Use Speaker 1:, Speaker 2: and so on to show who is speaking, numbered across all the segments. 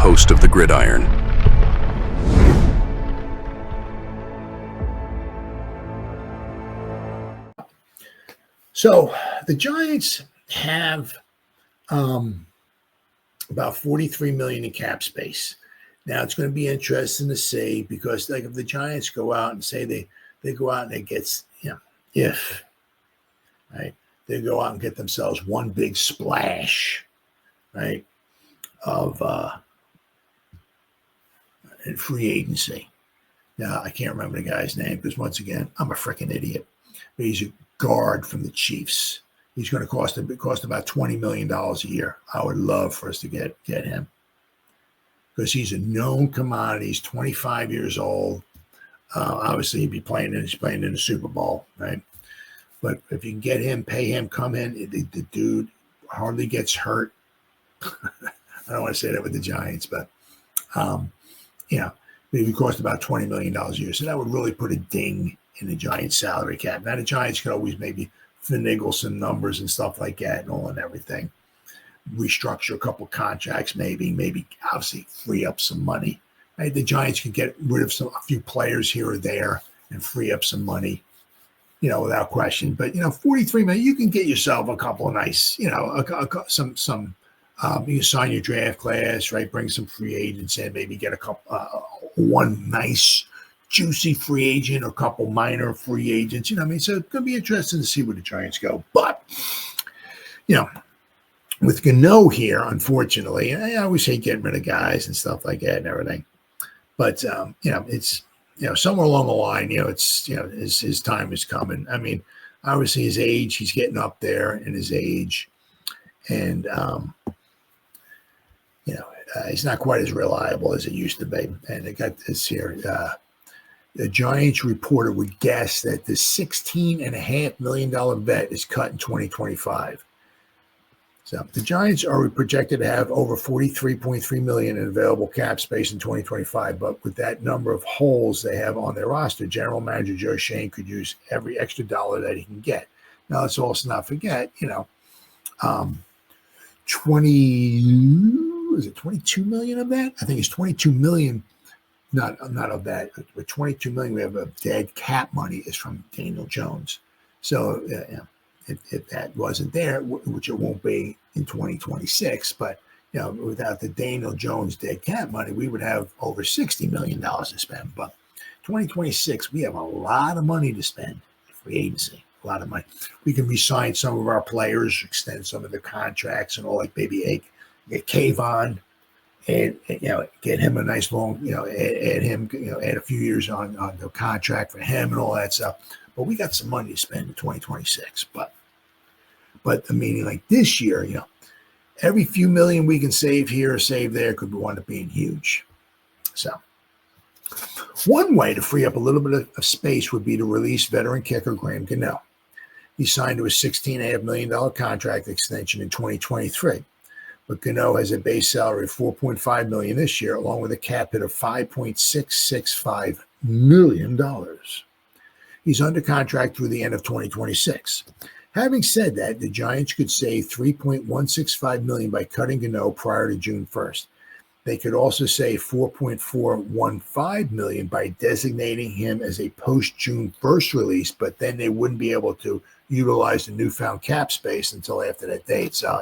Speaker 1: host of the Gridiron.
Speaker 2: So the Giants have about $43 million in cap space. Now it's going to be interesting to see, because like if the Giants go out and say they go out and they get, if right, they go out and get themselves one big splash, right, of in free agency. Now I can't remember the guy's name because once again I'm a freaking idiot, but he's a guard from the Chiefs. He's going to cost about $20 million a year. I would love for us to get him, because he's a known commodity. He's 25 years old. Obviously, he's playing in the Super Bowl, right? But if you can get him, pay him, come in, the dude hardly gets hurt. I don't want to say that with the Giants, but maybe cost about $20 million a year. So that would really put a ding in the Giants' salary cap. Now the Giants could always maybe finagle some numbers and stuff like that and everything. Restructure a couple contracts, maybe obviously free up some money. Right? The Giants can get rid of a few players here or there and free up some money, without question. But 43 million, you can get yourself a couple of nice, some. You can sign your draft class, right? Bring some free agents in, maybe get a couple, one nice, juicy free agent or a couple minor free agents. So it's going to be interesting to see where the Giants go. But with Gano here, unfortunately, I always hate getting rid of guys and stuff like that and everything. But it's somewhere along the line, his time is coming. I mean, obviously his age, he's getting up there in his age, and he's not quite as reliable as it used to be. And I got this here. The Giants reporter would guess that the $16.5 million bet is cut in 2025. So the Giants are projected to have over $43.3 million in available cap space in 2025. But with that number of holes they have on their roster, General Manager Joe Schoen could use every extra dollar that he can get. Now, let's also not forget, 22 million of that? I think it's 22 million. Not of that, but 22 million we have of dead cap money is from Daniel Jones. So if that wasn't there, which it won't be in 2026, but without the Daniel Jones dead cap money, we would have over $60 million to spend. But 2026, we have a lot of money to spend in free agency. A lot of money. We can re-sign some of our players, extend some of their contracts, and all, like Baby Egg, get Kayvon. And get him a nice long, add a few years on the contract for him and all that stuff. But we got some money to spend in 2026. But the meaning, like this year, every few million we can save here or save there could wind up being huge. So one way to free up a little bit of space would be to release veteran kicker Graham Gano. He signed to a $16.5 million contract extension in 2023. But Gano has a base salary of $4.5 million this year, along with a cap hit of $5.665 million. He's under contract through the end of 2026. Having said that, the Giants could save $3.165 million by cutting Gano prior to June 1st. They could also save $4.415 million by designating him as a post-June 1st release, but then they wouldn't be able to utilize the newfound cap space until after that date. So,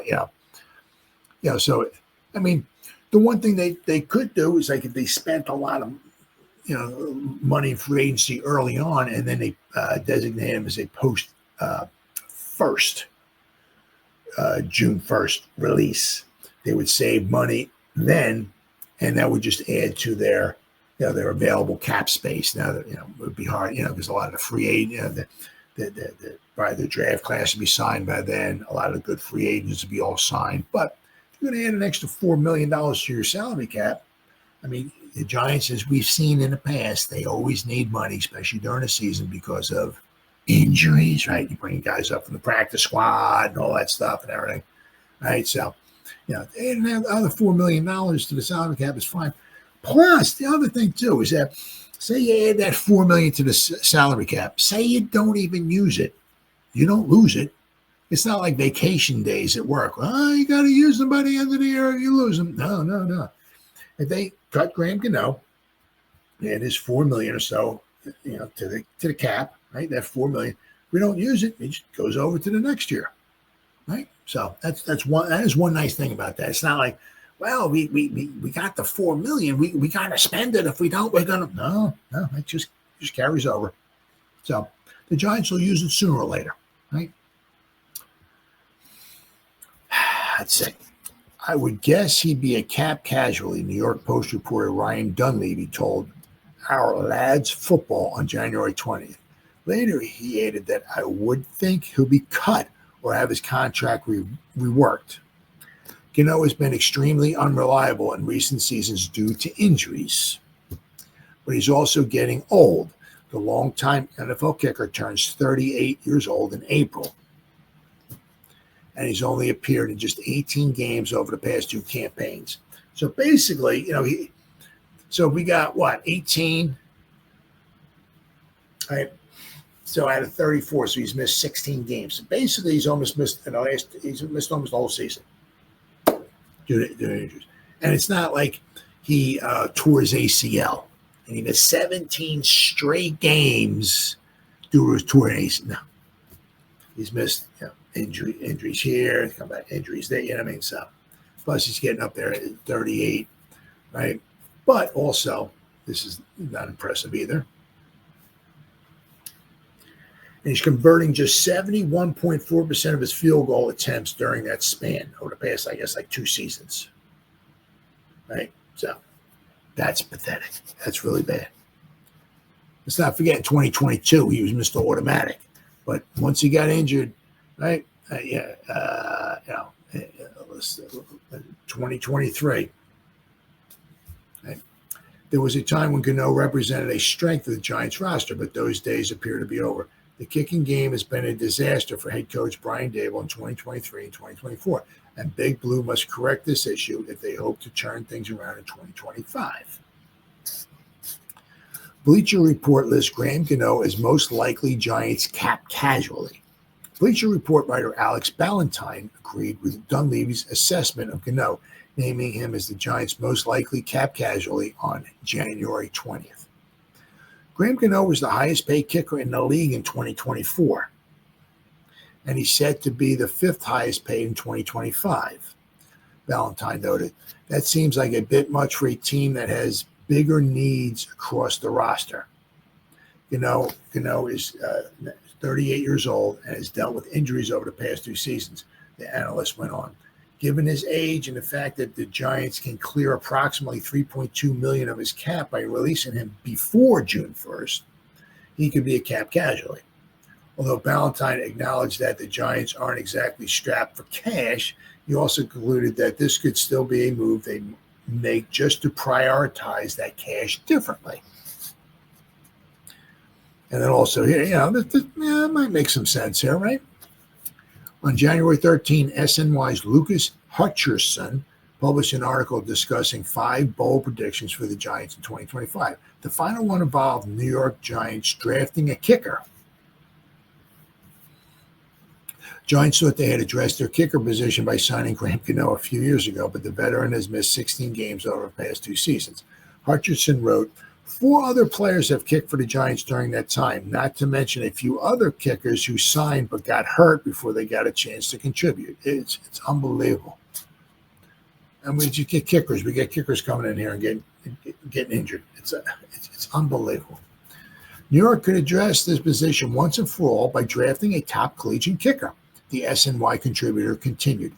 Speaker 2: so, I mean, the one thing they could do is, like, if they spent a lot of, money in free agency early on, and then they designate him as a post June 1st release, they would save money then, and that would just add to their available cap space. Now, it would be hard, because a lot of the free agent, probably the draft class would be signed by then. A lot of the good free agents would be all signed, but you're going to add an extra $4 million to your salary cap. I mean, the Giants, as we've seen in the past, they always need money, especially during the season, because of injuries, right? You bring guys up from the practice squad and all that stuff and everything, right? So, adding another $4 million to the salary cap is fine. Plus, the other thing, too, is that, say you add that $4 million to the salary cap. Say you don't even use it. You don't lose it. It's not like vacation days at work. Oh, you got to use them by the end of the year or you lose them. No. If they cut Graham Gano and his $4 million or so, to the cap, right? That $4 million, we don't use it. It just goes over to the next year, right? So that is one nice thing about that. It's not like, well, we got the $4 million. We got to spend it. If we don't, we're gonna no. It just carries over. So the Giants will use it sooner or later, right? Let's see. I would guess he'd be a cap casualty, New York Post reporter Ryan Dunleavy told Our Lads Football on January 20th. Later, he added that I would think he'll be cut or have his contract reworked. Gano has been extremely unreliable in recent seasons due to injuries, but he's also getting old. The longtime NFL kicker turns 38 years old in April, and he's only appeared in just 18 games over the past 2 campaigns. So basically, so we got 18, right? So out of 34, so he's missed 16 games. So basically, he's missed almost the whole season due to injuries. And it's not like he tore his ACL and he missed 17 straight games due to his torn ACL. No, he's missed injuries here, come back, injuries there. You know what I mean? So plus he's getting up there at 38, right? But also, this is not impressive either. And he's converting just 71.4% of his field goal attempts during that span over the past, I guess, like 2 seasons. Right? So that's pathetic. That's really bad. Let's not forget, in 2022, he was Mr. Automatic. But once he got injured, right? 2023. Right? There was a time when Gano represented a strength of the Giants roster, but those days appear to be over. The kicking game has been a disaster for head coach Brian Daboll in 2023 and 2024, and Big Blue must correct this issue if they hope to turn things around in 2025. Bleacher Report lists Graham Gano as most likely Giants cap casualty. Bleacher Report writer Alex Ballantyne agreed with Dunleavy's assessment of Gano, naming him as the Giants' most likely cap casualty on January 20th. Graham Gano was the highest paid kicker in the league in 2024, and he's set to be the 5th highest paid in 2025. Ballantyne noted, that seems like a bit much for a team that has bigger needs across the roster. Gano is 38 years old and has dealt with injuries over the past 2 seasons, the analyst went on. Given his age and the fact that the Giants can clear approximately $3.2 million of his cap by releasing him before June 1st, he could be a cap casualty. Although Ballantyne acknowledged that the Giants aren't exactly strapped for cash, he also concluded that this could still be a move they make just to prioritize that cash differently. And then also here, this might make some sense here, right? On January 13, SNY's Lucas Hutcherson published an article discussing 5 bold predictions for the Giants in 2025. The final one involved New York Giants drafting a kicker. Giants thought they had addressed their kicker position by signing Graham Gano a few years ago, but the veteran has missed 16 games over the past 2 seasons. Hutcherson wrote, 4 other players have kicked for the Giants during that time, not to mention a few other kickers who signed but got hurt before they got a chance to contribute. It's unbelievable. And we just get kickers. We get kickers coming in here and getting injured. It's unbelievable. New York could address this position once and for all by drafting a top collegiate kicker, the SNY contributor continued,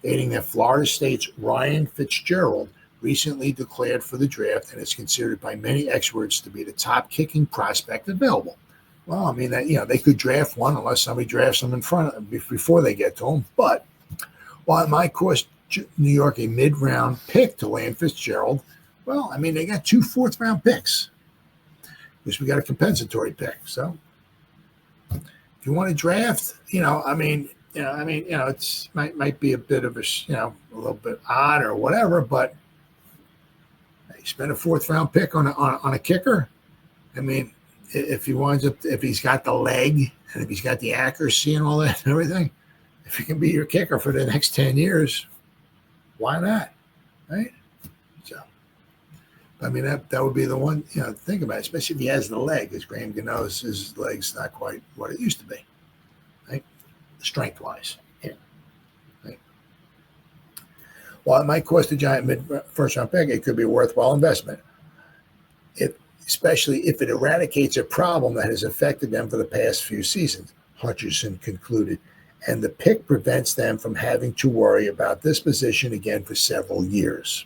Speaker 2: adding that Florida State's Ryan Fitzgerald recently declared for the draft and is considered by many experts to be the top kicking prospect available. Well, I mean, they could draft one unless somebody drafts them in front of them before they get to them. But while it might cost New York a mid-round pick to land Fitzgerald, well, I mean, they got 2 fourth-round picks. Because we got a compensatory pick. So if you want to draft, it's might be a bit of a little bit odd or whatever, but you spend a 4th-round pick on a kicker. I mean, if he's got the leg and if he's got the accuracy and all that and everything, if he can be your kicker for the next 10 years, why not? Right? So I mean, that would be the one, think about it, especially if he has the leg, because Graham Gano's his leg's not quite what it used to be, right? Strength-wise. Yeah. Right. While it might cost a giant first-round pick, it could be a worthwhile investment, especially if it eradicates a problem that has affected them for the past few seasons, Hutcherson concluded, and the pick prevents them from having to worry about this position again for several years.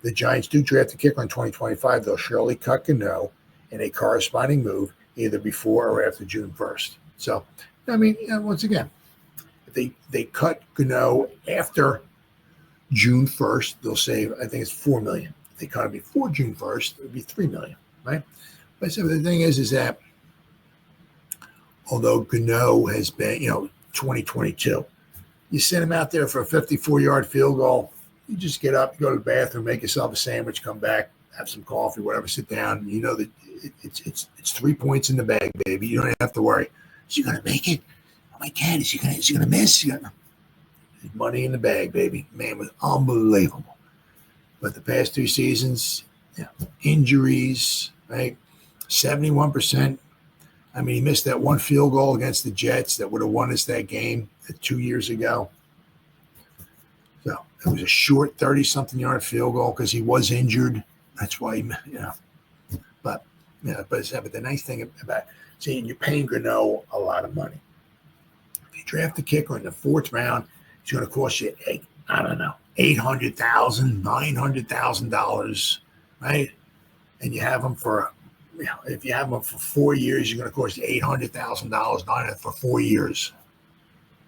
Speaker 2: The Giants do draft a kicker in 2025. They'll surely cut Gano in a corresponding move either before or after June 1st. So, I mean, once again, if they cut Gano after June 1st, they'll save, I think it's $4 million. If they cut it before June 1st, it would be $3 million, right? But so the thing is that although Gano has been, 2022, you send him out there for a 54-yard field goal, you just get up, you go to the bathroom, make yourself a sandwich, come back, have some coffee, whatever, sit down. You know that it's 3 points in the bag, baby. You don't have to worry. Is he gonna make it? Oh my God, is he gonna miss? There's money in the bag, baby. Man, was unbelievable. But the past 2 seasons, injuries, right? 71%. I mean, he missed that one field goal against the Jets that would have won us that game 2 years ago. So it was a short 30-something yard field goal because he was injured. That's why, But the nice thing about seeing you're paying Gano a lot of money. If you draft a kicker in the 4th round, it's going to cost you, $800,000, $900,000, right? And you have him for, if you have him for 4 years, you're going to cost you $800,000 for 4 years,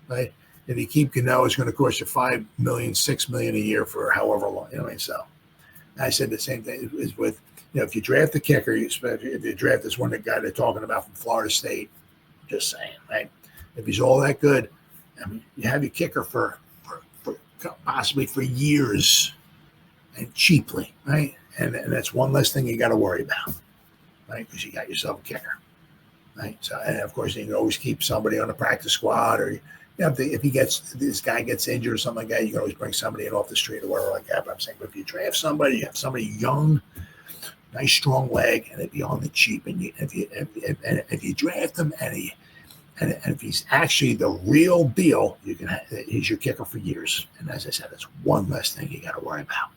Speaker 2: right? If you keep Gano, it's going to cost you $5 million, $6 million a year for however long. So I said the same thing is with, if you draft the kicker, especially if you draft this one, the guy they're talking about from Florida State, just saying, right? If he's all that good, I mean, you have your kicker for possibly for years and cheaply, right? And that's one less thing you got to worry about, right? Because you got yourself a kicker, right? So, and of course, you can always keep somebody on the practice squad, or if this guy gets injured or something like that, you can always bring somebody in off the street or whatever like that. But I'm saying, if you draft somebody, you have somebody young, nice strong leg, and it'd be on the cheap. And if you draft him and if he's actually the real deal, he's your kicker for years. And as I said, that's one less thing you got to worry about.